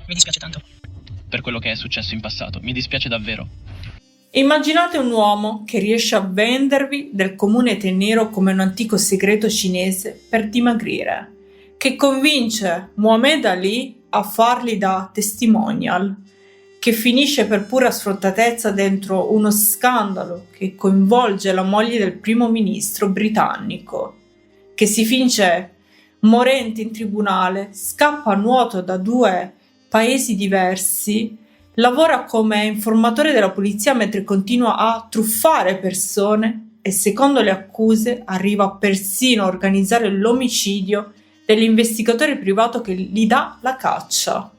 Mi dispiace tanto. Per quello che è successo in passato, mi dispiace davvero. Immaginate un uomo che riesce a vendervi del comune tè nero come un antico segreto cinese per dimagrire, che convince Muhammad Ali a farli da testimonial, che finisce per pura sfrontatezza dentro uno scandalo che coinvolge la moglie del primo ministro britannico, che si finge morente in tribunale, scappa a nuoto da 2 paesi diversi, lavora come informatore della polizia mentre continua a truffare persone e, secondo le accuse, arriva persino a organizzare l'omicidio dell'investigatore privato che gli dà la caccia.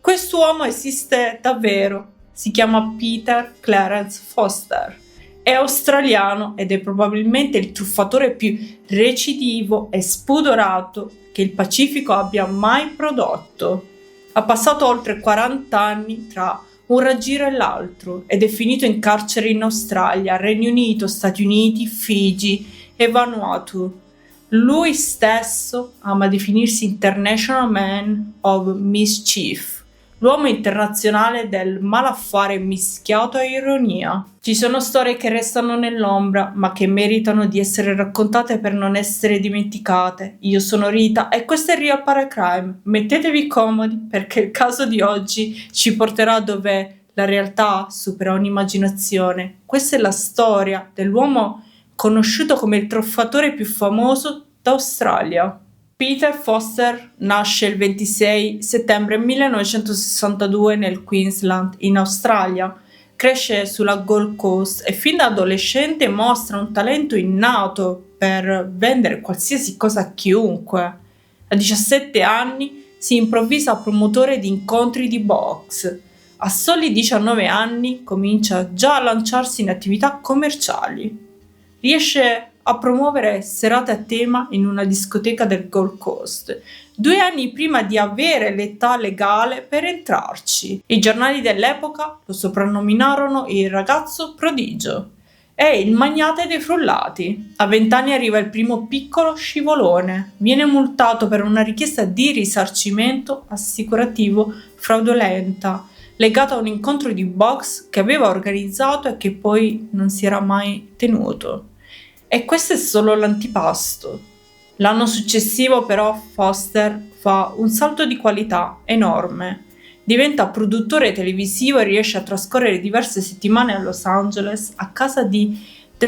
Quest'uomo esiste davvero, si chiama Peter Clarence Foster, è australiano ed è probabilmente il truffatore più recidivo e spudorato che il Pacifico abbia mai prodotto. Ha passato oltre 40 anni tra un raggiro e l'altro ed è finito in carcere in Australia, Regno Unito, Stati Uniti, Figi e Vanuatu. Lui stesso ama definirsi International Man of Mischief, l'uomo internazionale del malaffare mischiato a ironia. Ci sono storie che restano nell'ombra, ma che meritano di essere raccontate per non essere dimenticate. Io sono Rita e questo è Real Paracrime. Mettetevi comodi perché il caso di oggi ci porterà dove la realtà supera ogni immaginazione. Questa è la storia dell'uomo conosciuto come il truffatore più famoso d'Australia. Peter Foster nasce il 26 settembre 1962 nel Queensland, in Australia. Cresce sulla Gold Coast e fin da adolescente mostra un talento innato per vendere qualsiasi cosa a chiunque. A 17 anni si improvvisa promotore di incontri di box. A soli 19 anni comincia già a lanciarsi in attività commerciali. Riesce a promuovere serate a tema in una discoteca del Gold Coast, 2 anni prima di avere l'età legale per entrarci. I giornali dell'epoca lo soprannominarono il ragazzo prodigio e il magnate dei frullati. A 20 anni arriva il primo piccolo scivolone, viene multato per una richiesta di risarcimento assicurativo fraudolenta legata a un incontro di box che aveva organizzato e che poi non si era mai tenuto. E questo è solo l'antipasto. L'anno successivo però Foster fa un salto di qualità enorme. Diventa produttore televisivo e riesce a trascorrere diverse settimane a Los Angeles a casa del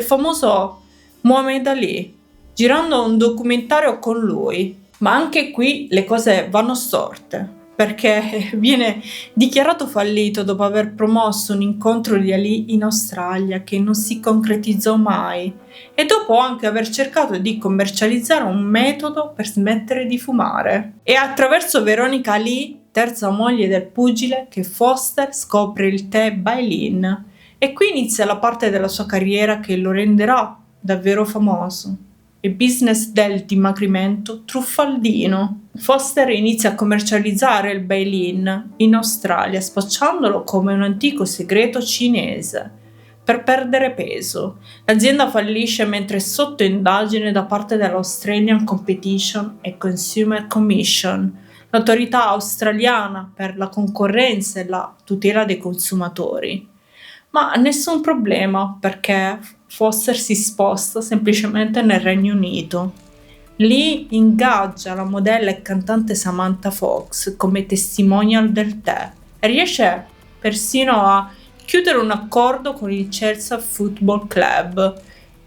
famoso Muhammad Ali, girando un documentario con lui. Ma anche qui le cose vanno storte, perché viene dichiarato fallito dopo aver promosso un incontro di Ali in Australia che non si concretizzò mai e dopo anche aver cercato di commercializzare un metodo per smettere di fumare. È attraverso Veronica Ali, terza moglie del pugile, che Foster scopre il tè Bailin e qui inizia la parte della sua carriera che lo renderà davvero famoso. Il business del dimagrimento truffaldino. Foster inizia a commercializzare il Bailin in Australia, spacciandolo come un antico segreto cinese per perdere peso. L'azienda fallisce mentre è sotto indagine da parte dell'Australian Competition and Consumer Commission, l'autorità australiana per la concorrenza e la tutela dei consumatori. Ma nessun problema perché Foster si sposta semplicemente nel Regno Unito. Lì ingaggia la modella e cantante Samantha Fox come testimonial del tè e riesce persino a chiudere un accordo con il Chelsea Football Club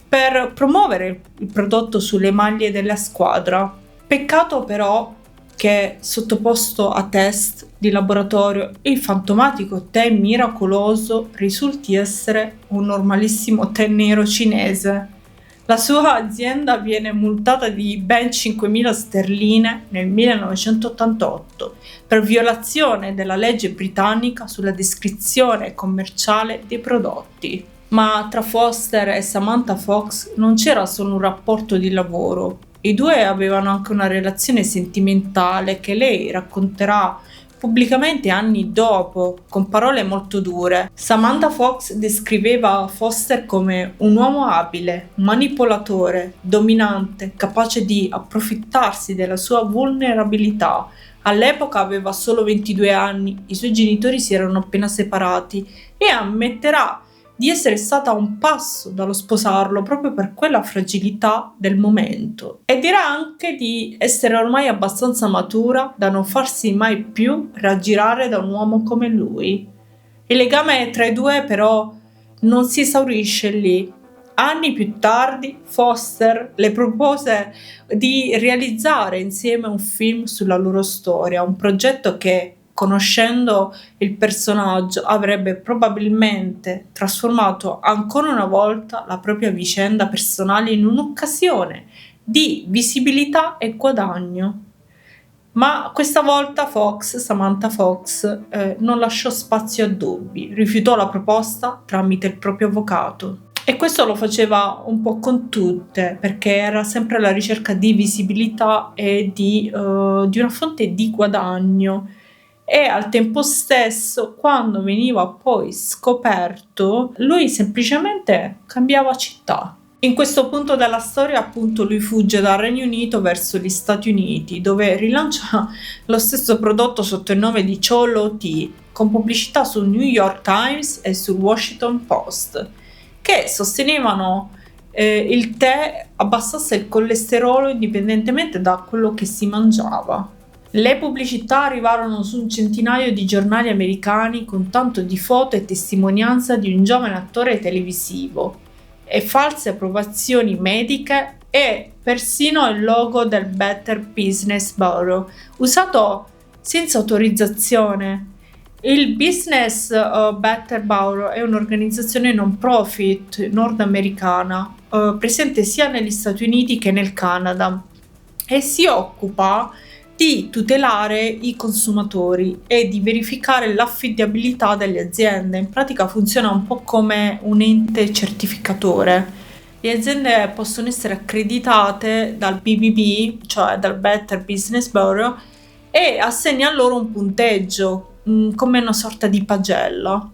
per promuovere il prodotto sulle maglie della squadra. Peccato però che, sottoposto a test di laboratorio, il fantomatico tè miracoloso risulti essere un normalissimo tè nero cinese. La sua azienda viene multata di ben 5.000 sterline nel 1988 per violazione della legge britannica sulla descrizione commerciale dei prodotti. Ma tra Foster e Samantha Fox non c'era solo un rapporto di lavoro. I due avevano anche una relazione sentimentale che lei racconterà pubblicamente anni dopo, con parole molto dure. Samantha Fox descriveva Foster come un uomo abile, manipolatore, dominante, capace di approfittarsi della sua vulnerabilità All'epoca aveva solo 22 anni, i suoi genitori si erano appena separati e ammetterà di essere stata a un passo dallo sposarlo proprio per quella fragilità del momento e dirà anche di essere ormai abbastanza matura da non farsi mai più raggirare da un uomo come lui. Il legame tra i due però non si esaurisce lì. Anni più tardi Foster le propose di realizzare insieme un film sulla loro storia, un progetto che, conoscendo il personaggio, avrebbe probabilmente trasformato ancora una volta la propria vicenda personale in un'occasione di visibilità e guadagno. Ma questa volta Samantha Fox, non lasciò spazio a dubbi, rifiutò la proposta tramite il proprio avvocato. E questo lo faceva un po' con tutte, perché era sempre alla ricerca di visibilità e di una fonte di guadagno. E al tempo stesso, quando veniva poi scoperto, lui semplicemente cambiava città. In questo punto della storia, appunto, lui fugge dal Regno Unito verso gli Stati Uniti, dove rilancia lo stesso prodotto sotto il nome di Cholo Tea, con pubblicità sul New York Times e sul Washington Post, che sostenevano il tè abbassasse il colesterolo indipendentemente da quello che si mangiava. Le pubblicità arrivarono su un centinaio di giornali americani con tanto di foto e testimonianza di un giovane attore televisivo e false approvazioni mediche e persino il logo del Better Business Bureau, usato senza autorizzazione. Il Business Better Bureau è un'organizzazione non profit nordamericana presente sia negli Stati Uniti che nel Canada e si occupa di tutelare i consumatori e di verificare l'affidabilità delle aziende. In pratica funziona un po' come un ente certificatore. Le aziende possono essere accreditate dal BBB, cioè dal Better Business Bureau, e assegna loro un punteggio, come una sorta di pagella.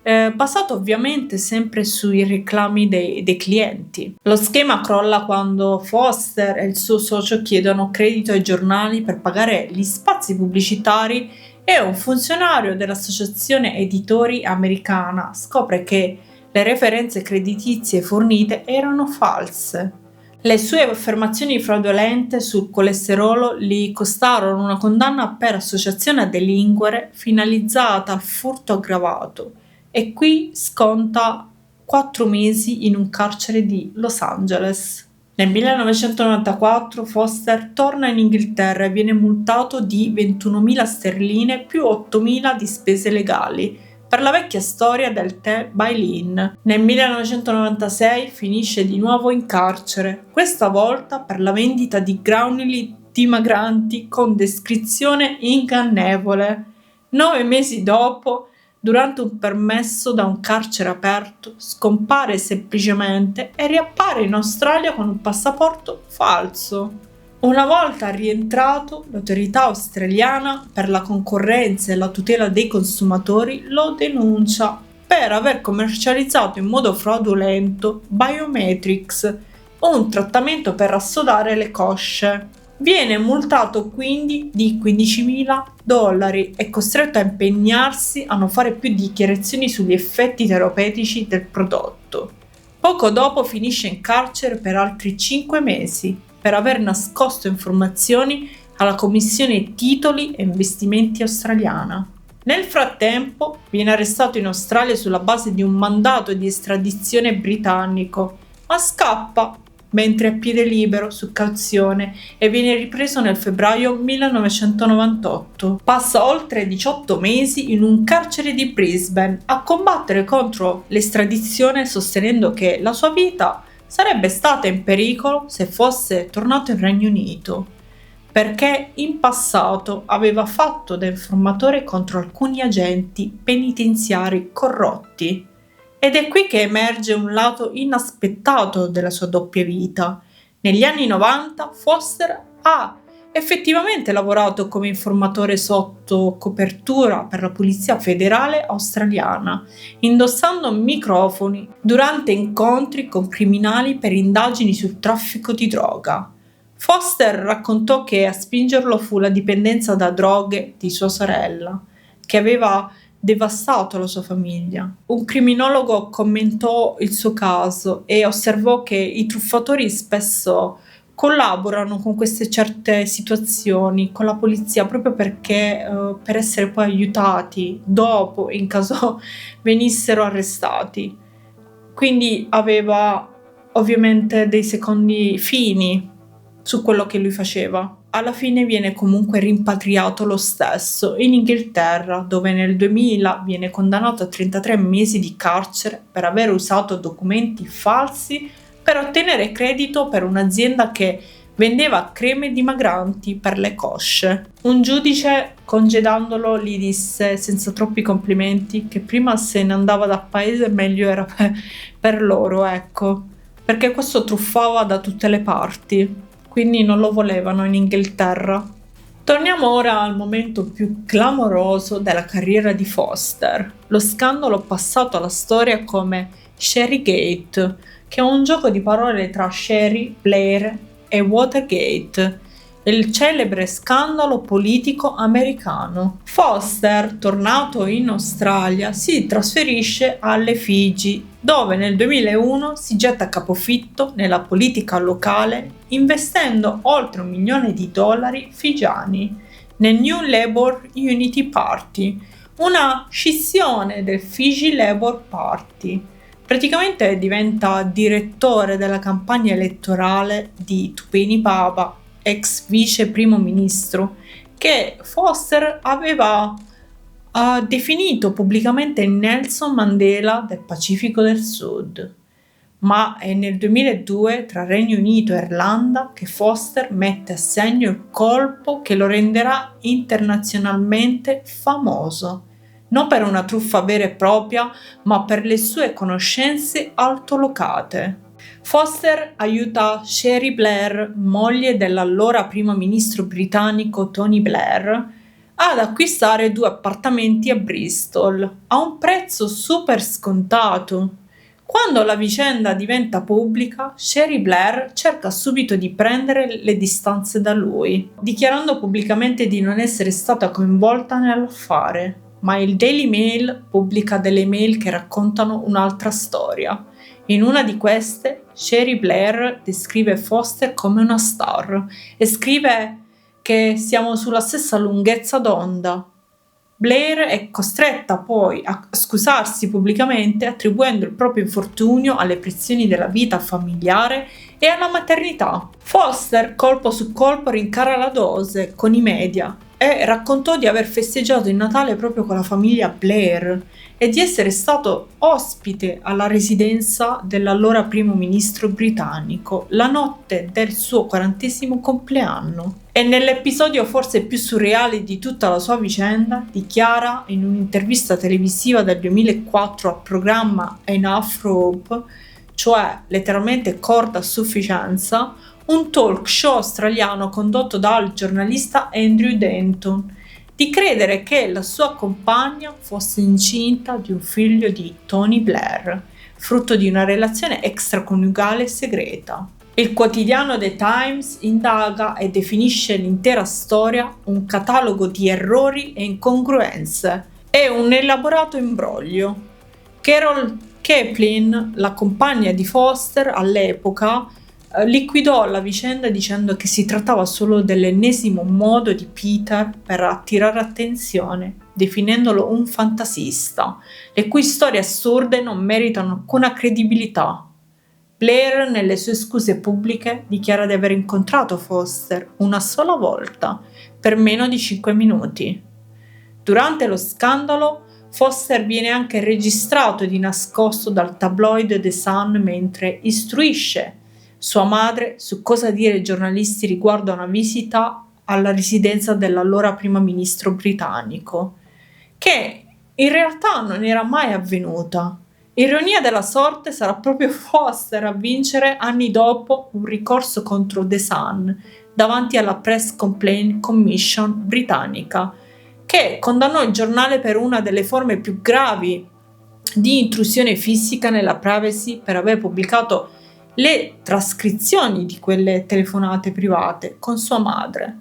Basato ovviamente sempre sui reclami dei clienti. Lo schema crolla quando Foster e il suo socio chiedono credito ai giornali per pagare gli spazi pubblicitari e un funzionario dell'associazione editori americana scopre che le referenze creditizie fornite erano false. Le sue affermazioni fraudolente sul colesterolo gli costarono una condanna per associazione a delinquere finalizzata al furto aggravato e qui sconta 4 mesi in un carcere di Los Angeles. Nel 1994 Foster torna in Inghilterra e viene multato di 21.000 sterline più 8.000 di spese legali per la vecchia storia del tè Bailin. Nel 1996 finisce di nuovo in carcere, questa volta per la vendita di granuli dimagranti con descrizione ingannevole. 9 mesi dopo, durante un permesso da un carcere aperto, scompare semplicemente e riappare in Australia con un passaporto falso. Una volta rientrato, l'autorità australiana per la concorrenza e la tutela dei consumatori lo denuncia per aver commercializzato in modo fraudolento Biometrics, un trattamento per assodare le cosce. Viene multato quindi di $15.000 e costretto a impegnarsi a non fare più dichiarazioni sugli effetti terapeutici del prodotto. Poco dopo finisce in carcere per altri 5 mesi per aver nascosto informazioni alla Commissione Titoli e Investimenti australiana. Nel frattempo viene arrestato in Australia sulla base di un mandato di estradizione britannico, ma scappa mentre è a piede libero su cauzione e viene ripreso nel febbraio 1998. Passa oltre 18 mesi in un carcere di Brisbane a combattere contro l'estradizione, sostenendo che la sua vita sarebbe stata in pericolo se fosse tornato in Regno Unito, perché in passato aveva fatto da informatore contro alcuni agenti penitenziari corrotti. Ed è qui che emerge un lato inaspettato della sua doppia vita. Negli anni 90 Foster ha effettivamente lavorato come informatore sotto copertura per la Polizia Federale australiana, indossando microfoni durante incontri con criminali per indagini sul traffico di droga. Foster raccontò che a spingerlo fu la dipendenza da droghe di sua sorella, che aveva devastato la sua famiglia. Un criminologo commentò il suo caso e osservò che i truffatori spesso collaborano con queste certe situazioni con la polizia proprio perché per essere poi aiutati dopo in caso venissero arrestati. Quindi aveva ovviamente dei secondi fini su quello che lui faceva. Alla fine viene comunque rimpatriato lo stesso in Inghilterra, dove nel 2000 viene condannato a 33 mesi di carcere per aver usato documenti falsi per ottenere credito per un'azienda che vendeva creme dimagranti per le cosce. Un giudice, congedandolo, gli disse senza troppi complimenti che prima se ne andava dal paese meglio era per loro, ecco, perché questo truffava da tutte le parti, quindi non lo volevano in Inghilterra. Torniamo ora al momento più clamoroso della carriera di Foster, lo scandalo passato alla storia come Sherrygate, che è un gioco di parole tra Sherry, Blair e Watergate, il celebre scandalo politico americano. Foster, tornato in Australia, si trasferisce alle Figi, dove nel 2001 si getta a capofitto nella politica locale, investendo oltre $1 milione figiani nel New Labour Unity Party, una scissione del Fiji Labour Party. Praticamente diventa direttore della campagna elettorale di Tupeni Baba, ex vice primo ministro, che Foster aveva definito pubblicamente Nelson Mandela del Pacifico del Sud. Ma è nel 2002, tra Regno Unito e Irlanda, che Foster mette a segno il colpo che lo renderà internazionalmente famoso. Non per una truffa vera e propria, ma per le sue conoscenze altolocate. Foster aiuta Cherie Blair, moglie dell'allora primo ministro britannico Tony Blair, ad acquistare 2 appartamenti a Bristol a un prezzo super scontato. Quando la vicenda diventa pubblica, Cherie Blair cerca subito di prendere le distanze da lui, dichiarando pubblicamente di non essere stata coinvolta nell'affare. Ma il Daily Mail pubblica delle email che raccontano un'altra storia. In una di queste, Cherie Blair descrive Foster come una star e scrive che siamo sulla stessa lunghezza d'onda. Blair è costretta poi a scusarsi pubblicamente attribuendo il proprio infortunio alle pressioni della vita familiare e alla maternità. Foster, colpo su colpo, rincara la dose con i media e raccontò di aver festeggiato il Natale proprio con la famiglia Blair e di essere stato ospite alla residenza dell'allora primo ministro britannico la notte del suo 40° compleanno. E nell'episodio forse più surreale di tutta la sua vicenda, dichiara in un'intervista televisiva del 2004 al programma Enough Rope, cioè letteralmente corda a sufficienza, un talk show australiano condotto dal giornalista Andrew Denton, di credere che la sua compagna fosse incinta di un figlio di Tony Blair, frutto di una relazione extraconiugale segreta. Il quotidiano The Times indaga e definisce l'intera storia un catalogo di errori e incongruenze e un elaborato imbroglio. Carol Kaplan, la compagna di Foster all'epoca, liquidò la vicenda dicendo che si trattava solo dell'ennesimo modo di Peter per attirare attenzione, definendolo un fantasista, le cui storie assurde non meritano alcuna credibilità. Blair, nelle sue scuse pubbliche, dichiara di aver incontrato Foster una sola volta, per meno di 5 minuti. Durante lo scandalo, Foster viene anche registrato di nascosto dal tabloid The Sun mentre istruisce sua madre su cosa dire ai giornalisti riguardo a una visita alla residenza dell'allora primo ministro britannico, che in realtà non era mai avvenuta. Ironia della sorte, sarà proprio Foster a vincere anni dopo un ricorso contro The Sun davanti alla Press Complaint Commission britannica, che condannò il giornale per una delle forme più gravi di intrusione fisica nella privacy per aver pubblicato le trascrizioni di quelle telefonate private con sua madre.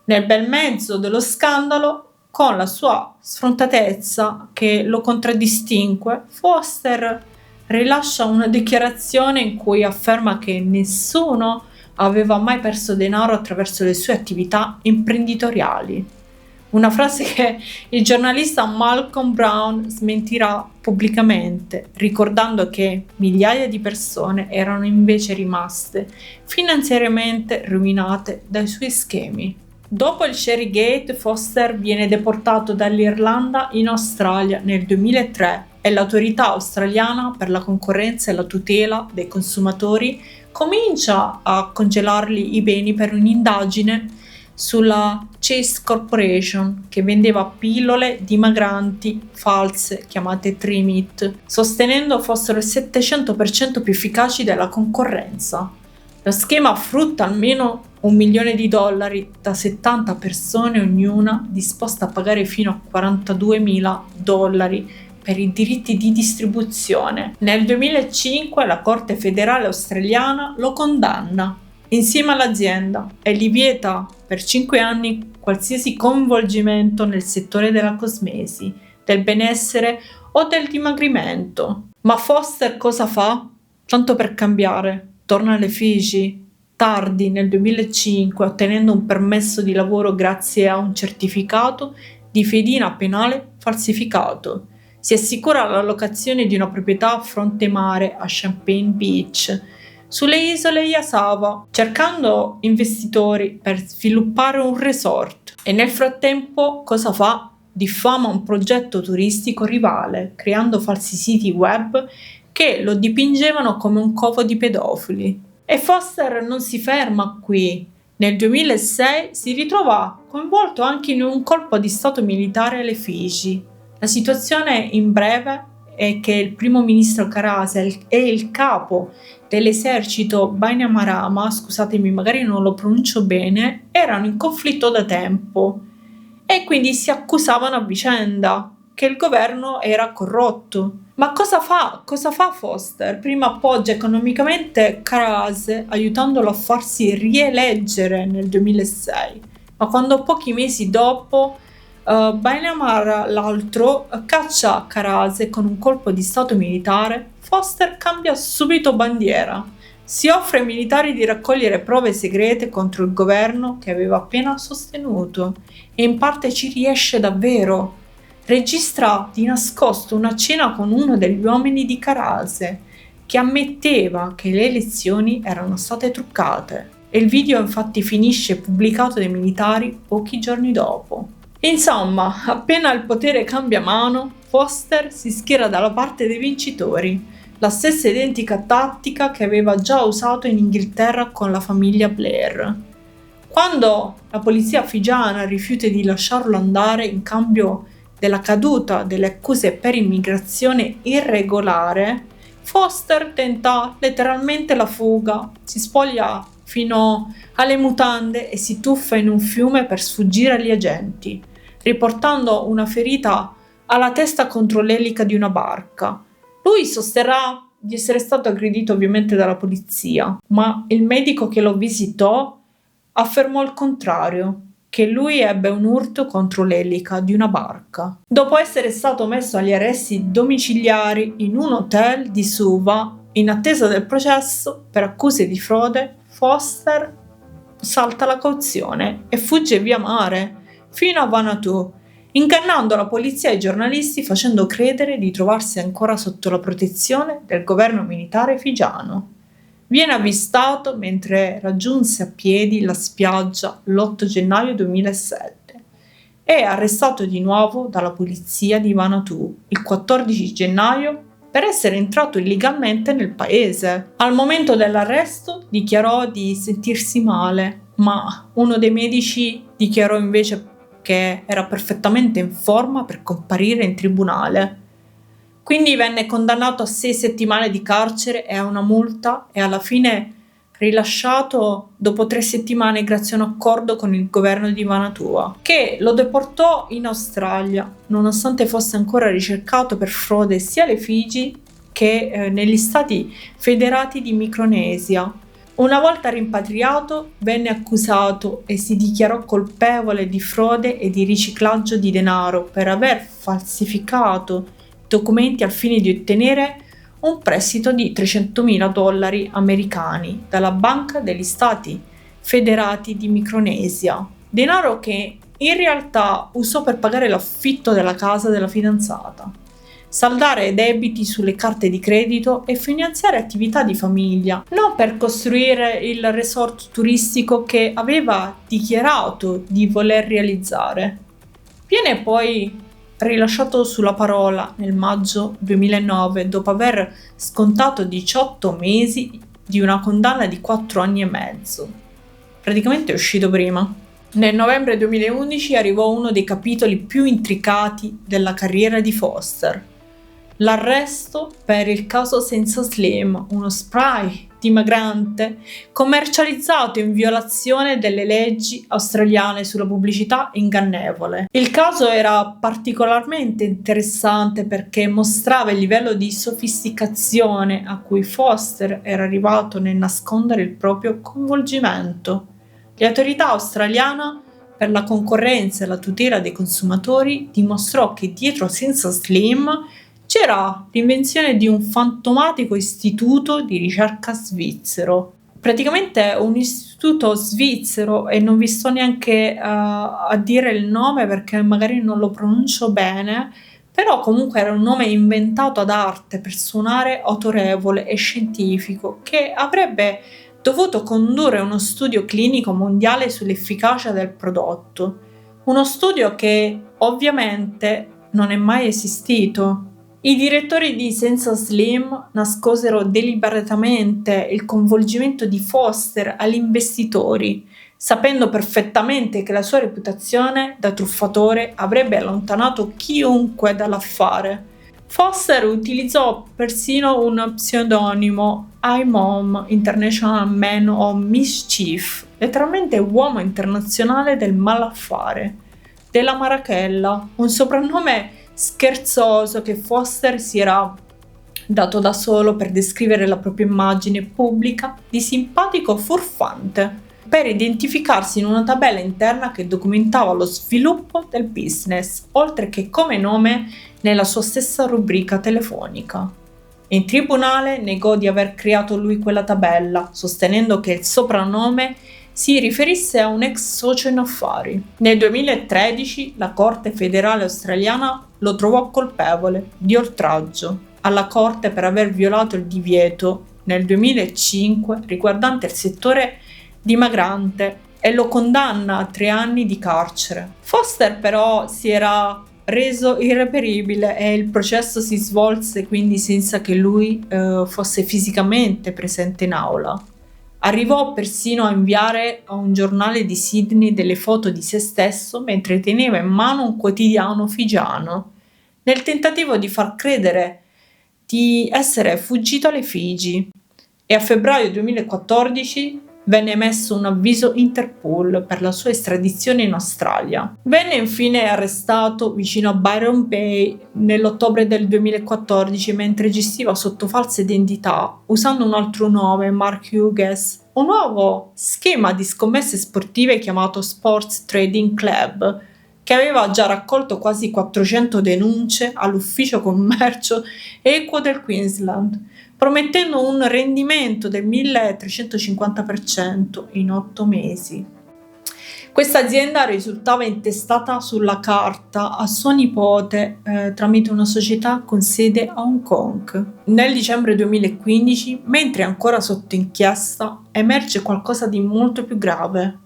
Nel bel mezzo dello scandalo, con la sua sfrontatezza che lo contraddistingue, Foster rilascia una dichiarazione in cui afferma che nessuno aveva mai perso denaro attraverso le sue attività imprenditoriali. Una frase che il giornalista Malcolm Brown smentirà pubblicamente, ricordando che migliaia di persone erano invece rimaste finanziariamente rovinate dai suoi schemi. Dopo il Sherrygate, Foster viene deportato dall'Irlanda in Australia nel 2003 e l'autorità australiana per la concorrenza e la tutela dei consumatori comincia a congelargli i beni per un'indagine sulla Chase Corporation che vendeva pillole dimagranti false chiamate Trimit, sostenendo fossero il 700% più efficaci della concorrenza. Lo schema frutta almeno $1 milione da 70 persone ognuna, disposte a pagare fino a $42.000 per i diritti di distribuzione. Nel 2005 la Corte federale australiana lo condanna insieme all'azienda e gli vieta per 5 anni qualsiasi coinvolgimento nel settore della cosmesi, del benessere o del dimagrimento. Ma Foster cosa fa? Tanto per cambiare, torna alle Figi, tardi nel 2005, ottenendo un permesso di lavoro grazie a un certificato di fedina penale falsificato. Si assicura la locazione di una proprietà a fronte mare a Champagne Beach, sulle isole Yasawa, cercando investitori per sviluppare un resort. E nel frattempo cosa fa? Diffama un progetto turistico rivale, creando falsi siti web che lo dipingevano come un covo di pedofili. E Foster non si ferma qui. Nel 2006 si ritrova coinvolto anche in un colpo di stato militare alle Figi. La situazione in breve è che il primo ministro Karase e il capo dell'esercito Bainimarama, scusatemi magari non lo pronuncio bene, erano in conflitto da tempo e quindi si accusavano a vicenda che il governo era corrotto. Ma cosa fa? Cosa fa Foster? Prima appoggia economicamente Karase aiutandolo a farsi rieleggere nel 2006, ma quando pochi mesi dopo Bainimarama l'altro caccia Karase con un colpo di stato militare, Foster cambia subito bandiera. Si offre ai militari di raccogliere prove segrete contro il governo che aveva appena sostenuto e in parte ci riesce davvero. Registra di nascosto una cena con uno degli uomini di Karase che ammetteva che le elezioni erano state truccate e il video infatti finisce pubblicato dai militari pochi giorni dopo. Insomma, appena il potere cambia mano, Foster si schiera dalla parte dei vincitori, la stessa identica tattica che aveva già usato in Inghilterra con la famiglia Blair. Quando la polizia figiana rifiuta di lasciarlo andare in cambio della caduta delle accuse per immigrazione irregolare, Foster tenta letteralmente la fuga, si spoglia fino alle mutande e si tuffa in un fiume per sfuggire agli agenti, riportando una ferita alla testa contro l'elica di una barca. Lui sosterrà di essere stato aggredito ovviamente dalla polizia, ma il medico che lo visitò affermò il contrario, che lui ebbe un urto contro l'elica di una barca. Dopo essere stato messo agli arresti domiciliari in un hotel di Suva, in attesa del processo per accuse di frode, Foster salta la cauzione e fugge via mare fino a Vanuatu, ingannando la polizia e i giornalisti facendo credere di trovarsi ancora sotto la protezione del governo militare figiano. Viene avvistato mentre raggiunse a piedi la spiaggia l'8 gennaio 2007 e arrestato di nuovo dalla polizia di Vanuatu il 14 gennaio per essere entrato illegalmente nel paese. Al momento dell'arresto dichiarò di sentirsi male, ma uno dei medici dichiarò invece che era perfettamente in forma per comparire in tribunale. Quindi venne condannato a 6 settimane di carcere e a una multa e alla fine rilasciato dopo 3 settimane grazie a un accordo con il governo di Vanuatu, che lo deportò in Australia, nonostante fosse ancora ricercato per frode sia alle Figi che negli Stati Federati di Micronesia. Una volta rimpatriato, venne accusato e si dichiarò colpevole di frode e di riciclaggio di denaro per aver falsificato documenti al fine di ottenere un prestito di $300.000 americani dalla Banca degli Stati Federati di Micronesia, denaro che in realtà usò per pagare l'affitto della casa della fidanzata, saldare debiti sulle carte di credito e finanziare attività di famiglia, non per costruire il resort turistico che aveva dichiarato di voler realizzare. Viene poi rilasciato sulla parola nel maggio 2009 dopo aver scontato 18 mesi di una condanna di 4 anni e mezzo. Praticamente è uscito prima. Nel novembre 2011 arrivò uno dei capitoli più intricati della carriera di Foster. L'arresto per il caso Senza Slim, uno spray dimagrante commercializzato in violazione delle leggi australiane sulla pubblicità ingannevole. Il caso era particolarmente interessante perché mostrava il livello di sofisticazione a cui Foster era arrivato nel nascondere il proprio coinvolgimento. Le autorità australiane per la concorrenza e la tutela dei consumatori dimostrò che dietro Senza Slim c'era l'invenzione di un fantomatico istituto di ricerca svizzero. Praticamente un istituto svizzero, e non vi sto neanche a dire il nome perché magari non lo pronuncio bene, però comunque era un nome inventato ad arte per suonare autorevole e scientifico, che avrebbe dovuto condurre uno studio clinico mondiale sull'efficacia del prodotto. Uno studio che ovviamente non è mai esistito. I direttori di Senza Slim nascosero deliberatamente il coinvolgimento di Foster agli investitori, sapendo perfettamente che la sua reputazione da truffatore avrebbe allontanato chiunque dall'affare. Foster utilizzò persino un pseudonimo, IMOM, International Man of Mischief, letteralmente uomo internazionale del malaffare, della Marachella, un soprannome scherzoso che Foster si era dato da solo per descrivere la propria immagine pubblica di simpatico furfante, per identificarsi in una tabella interna che documentava lo sviluppo del business, oltre che come nome nella sua stessa rubrica telefonica. In tribunale negò di aver creato lui quella tabella, sostenendo che il soprannome si riferisse a un ex socio in affari. Nel 2013 la Corte federale australiana lo trovò colpevole di oltraggio alla Corte per aver violato il divieto nel 2005 riguardante il settore dimagrante e lo condanna a 3 anni di carcere. Foster però si era reso irreperibile e il processo si svolse quindi senza che lui fosse fisicamente presente in aula. Arrivò persino a inviare a un giornale di Sydney delle foto di se stesso mentre teneva in mano un quotidiano figiano, nel tentativo di far credere di essere fuggito alle Figi. E a febbraio 2014 venne emesso un avviso Interpol per la sua estradizione in Australia. Venne infine arrestato vicino a Byron Bay nell'ottobre del 2014 mentre gestiva sotto falsa identità, usando un altro nome, Mark Hughes, un nuovo schema di scommesse sportive chiamato Sports Trading Club, che aveva già raccolto quasi 400 denunce all'ufficio commercio equo del Queensland, promettendo un rendimento del 1350% in 8 mesi. Questa azienda risultava intestata sulla carta a suo nipote tramite una società con sede a Hong Kong. Nel dicembre 2015, mentre ancora sotto inchiesta, emerge qualcosa di molto più grave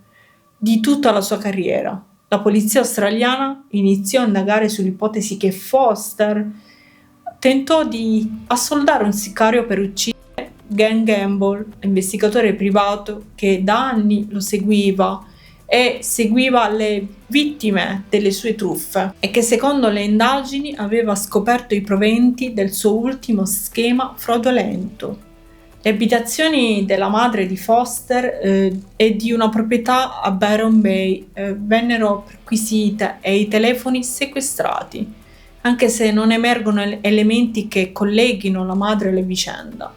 di tutta la sua carriera. La polizia australiana iniziò a indagare sull'ipotesi che Foster tentò di assoldare un sicario per uccidere Glenn Gamble, investigatore privato che da anni lo seguiva e seguiva le vittime delle sue truffe e che secondo le indagini aveva scoperto i proventi del suo ultimo schema fraudolento. Le abitazioni della madre di Foster e di una proprietà a Byron Bay vennero perquisite e i telefoni sequestrati. anche se non emergono elementi che colleghino la madre alla vicenda.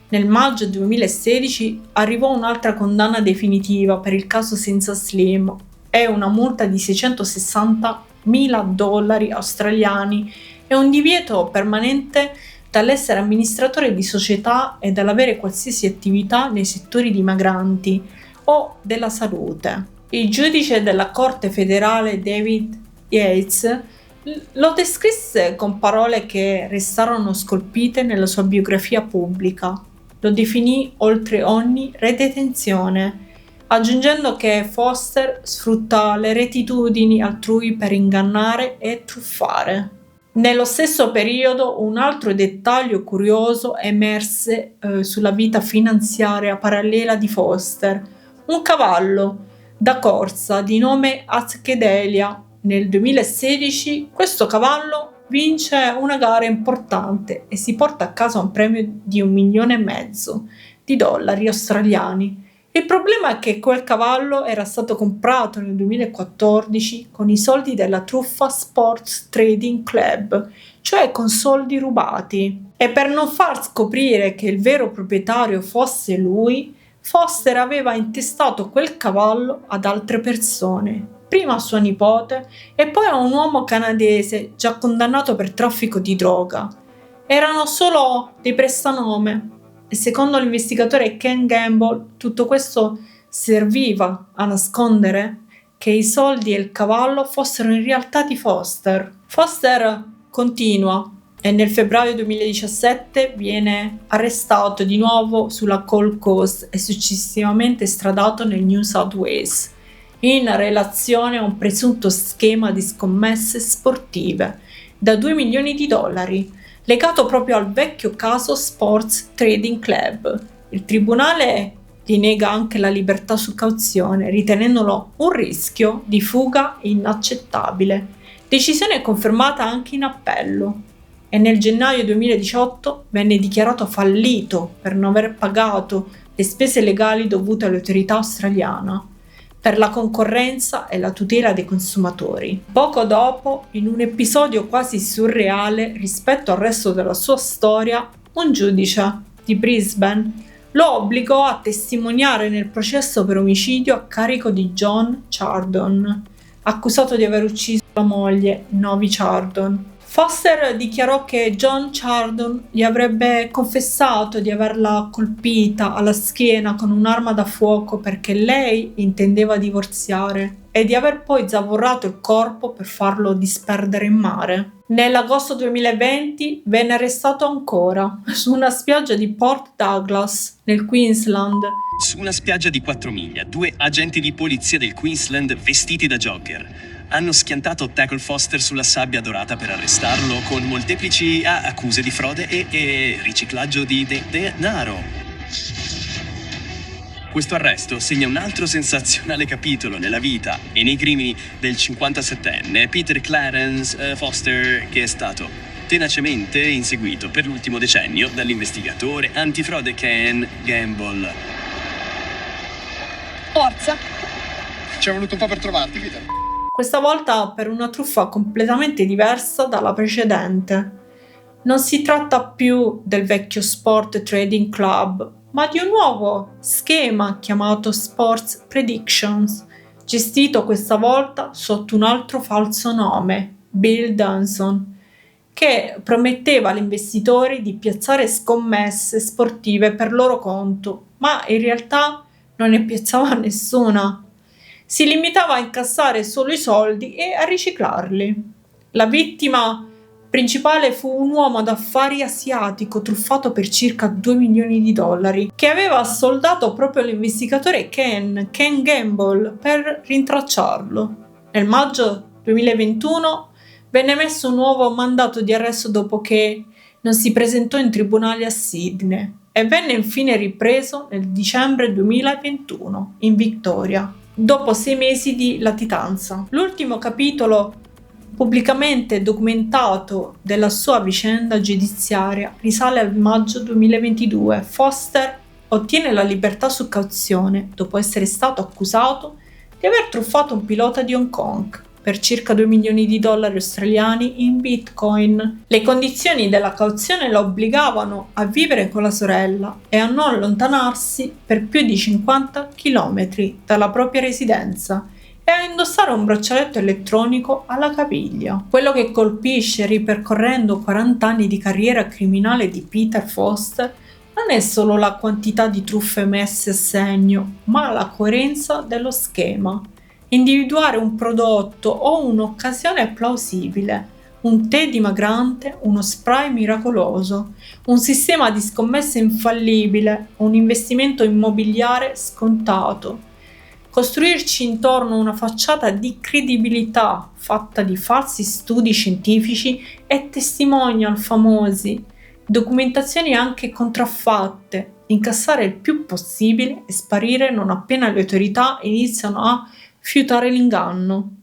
Nel maggio 2016 arrivò un'altra condanna definitiva per il caso Senza Slim e una multa di $660.000 australiani e un divieto permanente dall'essere amministratore di società e dall'avere qualsiasi attività nei settori dimagranti o della salute. Il giudice della Corte federale David Yates lo descrisse con parole che restarono scolpite nella sua biografia pubblica. Lo definì oltre ogni redenzione, aggiungendo che Foster sfrutta le rettitudini altrui per ingannare e truffare. Nello stesso periodo un altro dettaglio curioso emerse sulla vita finanziaria parallela di Foster: un cavallo da corsa di nome Azkedelia. Nel 2016 questo cavallo vince una gara importante e si porta a casa un premio di $1,5 milioni di dollari australiani. Il problema è che quel cavallo era stato comprato nel 2014 con i soldi della truffa Sports Trading Club, cioè con soldi rubati. E per non far scoprire che il vero proprietario fosse lui, Foster aveva intestato quel cavallo ad altre persone, prima a sua nipote e poi a un uomo canadese già condannato per traffico di droga. Erano solo dei prestanome e secondo l'investigatore Ken Gamble tutto questo serviva a nascondere che i soldi e il cavallo fossero in realtà di Foster. Foster continua e nel febbraio 2017 viene arrestato di nuovo sulla Gold Coast e successivamente estradato nel New South Wales in relazione a un presunto schema di scommesse sportive da $2 milioni, legato proprio al vecchio caso Sports Trading Club. Il tribunale gli nega anche la libertà su cauzione, ritenendolo un rischio di fuga inaccettabile. Decisione confermata anche in appello. E nel gennaio 2018 venne dichiarato fallito per non aver pagato le spese legali dovute all'autorità australiana per la concorrenza e la tutela dei consumatori. Poco dopo, in un episodio quasi surreale rispetto al resto della sua storia, un giudice di Brisbane lo obbligò a testimoniare nel processo per omicidio a carico di John Chardon, accusato di aver ucciso la moglie, Novi Chardon. Foster dichiarò che John Chardon gli avrebbe confessato di averla colpita alla schiena con un'arma da fuoco perché lei intendeva divorziare e di aver poi zavorrato il corpo per farlo disperdere in mare. Nell'agosto 2020 venne arrestato ancora su una spiaggia di Port Douglas, nel Queensland. Su una spiaggia di 4 miglia, 2 agenti di polizia del Queensland vestiti da jogger hanno schiantato Tackle Foster sulla sabbia dorata per arrestarlo con molteplici accuse di frode e riciclaggio di denaro. Questo arresto segna un altro sensazionale capitolo nella vita e nei crimini del 57enne Peter Clarence Foster, che è stato tenacemente inseguito per l'ultimo decennio dall'investigatore antifrode Ken Gamble. Forza! Ci è voluto un po' per trovarti, Peter. Questa volta per una truffa completamente diversa dalla precedente. Non si tratta più del vecchio Sport Trading Club, ma di un nuovo schema chiamato Sports Predictions, gestito questa volta sotto un altro falso nome, Bill Danson, che prometteva agli investitori di piazzare scommesse sportive per loro conto, ma in realtà non ne piazzava nessuna. Si limitava a incassare solo i soldi e a riciclarli. La vittima principale fu un uomo d'affari asiatico truffato per circa $2 milioni, che aveva assoldato proprio l'investigatore Ken Gamble per rintracciarlo. Nel maggio 2021 venne emesso un nuovo mandato di arresto dopo che non si presentò in tribunale a Sydney e venne infine ripreso nel dicembre 2021 in Victoria, dopo 6 mesi di latitanza. L'ultimo capitolo pubblicamente documentato della sua vicenda giudiziaria risale al maggio 2022. Foster ottiene la libertà su cauzione dopo essere stato accusato di aver truffato un pilota di Hong Kong per circa 2 milioni di dollari australiani in Bitcoin. Le condizioni della cauzione lo obbligavano a vivere con la sorella e a non allontanarsi per più di 50 km dalla propria residenza e a indossare un braccialetto elettronico alla caviglia. Quello che colpisce ripercorrendo 40 anni di carriera criminale di Peter Foster non è solo la quantità di truffe messe a segno, ma la coerenza dello schema. Individuare un prodotto o un'occasione plausibile, un tè dimagrante, uno spray miracoloso, un sistema di scommesse infallibile, un investimento immobiliare scontato. Costruirci intorno una facciata di credibilità fatta di falsi studi scientifici e testimonial famosi, documentazioni anche contraffatte, incassare il più possibile e sparire non appena le autorità iniziano a fiutare l'inganno,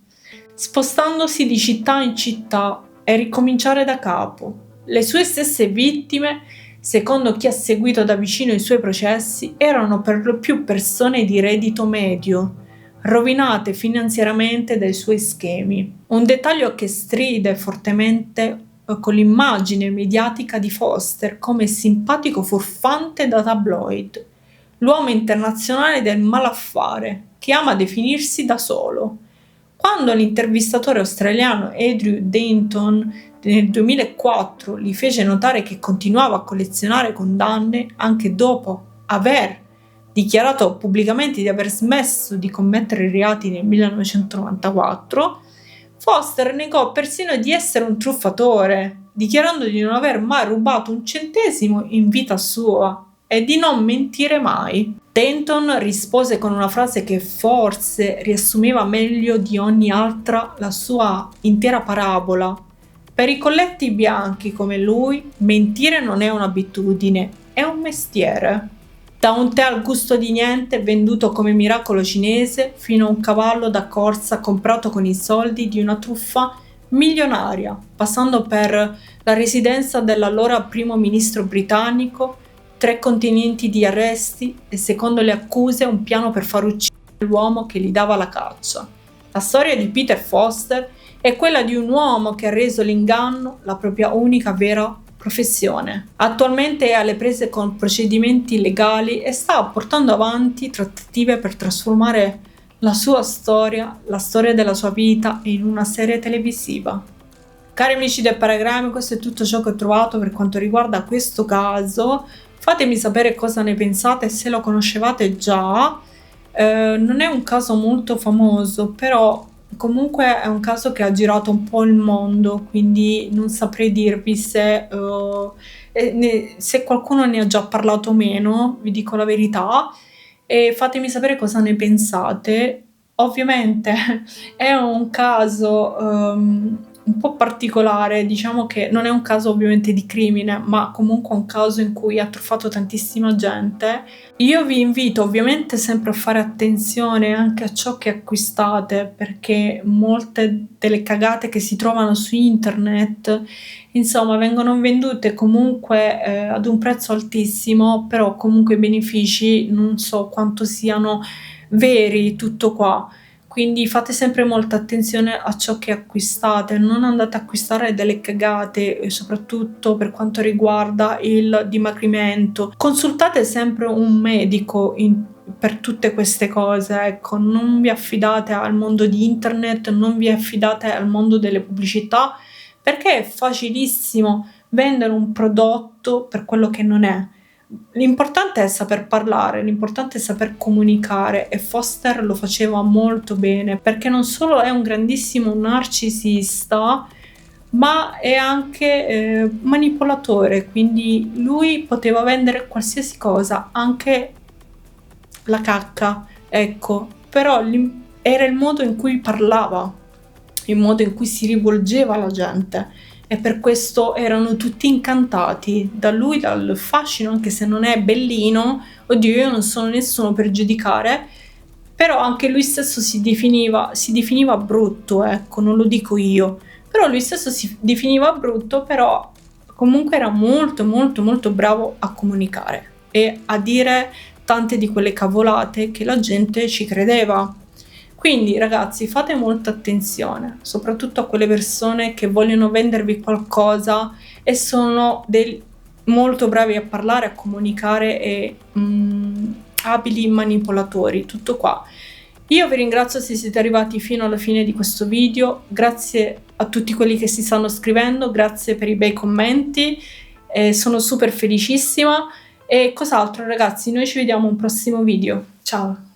spostandosi di città in città e ricominciare da capo. Le sue stesse vittime, secondo chi ha seguito da vicino i suoi processi, erano per lo più persone di reddito medio, rovinate finanziariamente dai suoi schemi. Un dettaglio che stride fortemente con l'immagine mediatica di Foster come simpatico furfante da tabloid, l'uomo internazionale del malaffare, che ama definirsi da solo. Quando l'intervistatore australiano Andrew Dayton nel 2004 gli fece notare che continuava a collezionare condanne anche dopo aver dichiarato pubblicamente di aver smesso di commettere reati nel 1994, Foster negò persino di essere un truffatore, dichiarando di non aver mai rubato un centesimo in vita sua e di non mentire mai. Denton rispose con una frase che forse riassumeva meglio di ogni altra la sua intera parabola. Per i colletti bianchi come lui, mentire non è un'abitudine, è un mestiere. Da un tè al gusto di niente venduto come miracolo cinese fino a un cavallo da corsa comprato con i soldi di una truffa milionaria, passando per la residenza dell'allora primo ministro britannico, 3 continenti di arresti e, secondo le accuse, un piano per far uccidere l'uomo che gli dava la caccia. La storia di Peter Foster è quella di un uomo che ha reso l'inganno la propria unica vera professione. Attualmente è alle prese con procedimenti legali e sta portando avanti trattative per trasformare la sua storia, la storia della sua vita, in una serie televisiva. Cari amici del Paragrammi, questo è tutto ciò che ho trovato per quanto riguarda questo caso. Fatemi sapere cosa ne pensate, se lo conoscevate già. Non è un caso molto famoso, però comunque è un caso che ha girato un po' il mondo, quindi non saprei dirvi se qualcuno ne ha già parlato o meno, vi dico la verità, e fatemi sapere cosa ne pensate. Ovviamente è un caso un po' particolare, diciamo che non è un caso ovviamente di crimine, ma comunque un caso in cui ha truffato tantissima gente. Io vi invito ovviamente sempre a fare attenzione anche a ciò che acquistate, perché molte delle cagate che si trovano su internet, insomma, vengono vendute comunque ad un prezzo altissimo, però comunque i benefici non so quanto siano veri, tutto qua. Quindi fate sempre molta attenzione a ciò che acquistate, non andate a acquistare delle cagate, soprattutto per quanto riguarda il dimagrimento. Consultate sempre un medico per tutte queste cose, ecco, non vi affidate al mondo di internet, non vi affidate al mondo delle pubblicità, perché è facilissimo vendere un prodotto per quello che non è. L'importante è saper parlare, l'importante è saper comunicare, e Foster lo faceva molto bene, perché non solo è un grandissimo narcisista, ma è anche manipolatore, quindi lui poteva vendere qualsiasi cosa, anche la cacca, ecco, però era il modo in cui parlava, il modo in cui si rivolgeva alla gente, e per questo erano tutti incantati da lui, dal fascino, anche se non è bellino. Oddio, io non sono nessuno per giudicare, però anche lui stesso si definiva brutto, ecco, non lo dico io, però lui stesso si definiva brutto, però comunque era molto molto molto bravo a comunicare e a dire tante di quelle cavolate che la gente ci credeva. Quindi ragazzi, fate molta attenzione, soprattutto a quelle persone che vogliono vendervi qualcosa e sono molto bravi a parlare, a comunicare e abili manipolatori. Tutto qua. Io vi ringrazio se siete arrivati fino alla fine di questo video, grazie a tutti quelli che si stanno scrivendo, grazie per i bei commenti, sono super felicissima. E cos'altro ragazzi, noi ci vediamo a un prossimo video, ciao!